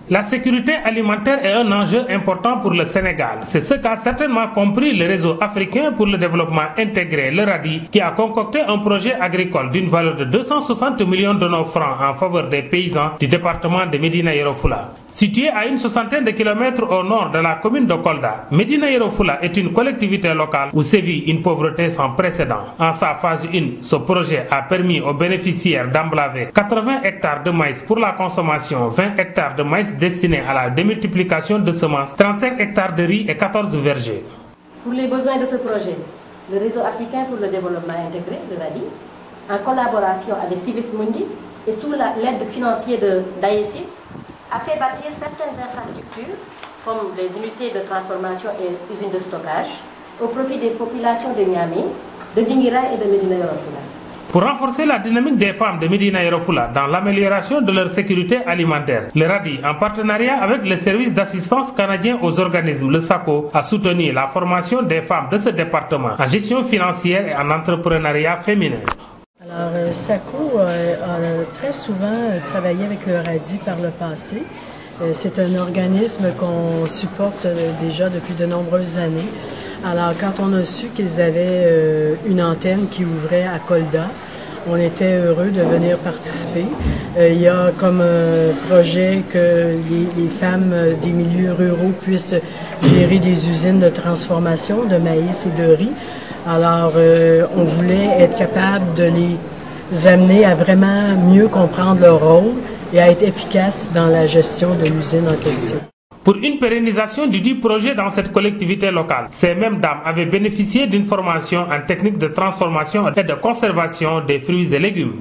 La sécurité alimentaire est un enjeu important pour le Sénégal. C'est ce qu'a certainement compris le réseau africain pour le développement intégré, le RADI, qui a concocté un projet agricole d'une valeur de 260 millions de nos francs en faveur des paysans du département de Médina Yoro Foulah. Situé à une soixantaine de kilomètres au nord de la commune de Kolda, Médina Yoro Foulah est une collectivité locale où sévit une pauvreté sans précédent. En sa phase 1, ce projet a permis aux bénéficiaires d'emblaver 80 hectares de maïs pour la consommation, 20 hectares de maïs destinés à la démultiplication de semences, 35 hectares de riz et 14 vergers. Pour les besoins de ce projet, le réseau africain pour le développement intégré, le RADI, en collaboration avec Civis Mundi et sous l'aide financière d'AECIT, a fait bâtir certaines infrastructures comme les unités de transformation et usines de stockage au profit des populations de Niamey, de Dinguiraye et de Médina Yoro Foulah. Pour renforcer la dynamique des femmes de Médina Yoro Foulah dans l'amélioration de leur sécurité alimentaire, le RADI, en partenariat avec le service d'assistance canadien aux organismes, le SACO, a soutenu la formation des femmes de ce département en gestion financière et en entrepreneuriat féminin. Alors, SACO a très souvent travaillé avec le RADI par le passé. C'est un organisme qu'on supporte déjà depuis de nombreuses années. Alors, quand on a su qu'ils avaient une antenne qui ouvrait à Kolda, on était heureux de venir participer. Il y a comme projet que les femmes des milieux ruraux puissent gérer des usines de transformation de maïs et de riz. Alors, on voulait être capable de les amener à vraiment mieux comprendre leur rôle et à être efficaces dans la gestion de l'usine en question. Pour une pérennisation du dit projet dans cette collectivité locale, ces mêmes dames avaient bénéficié d'une formation en technique de transformation et de conservation des fruits et légumes.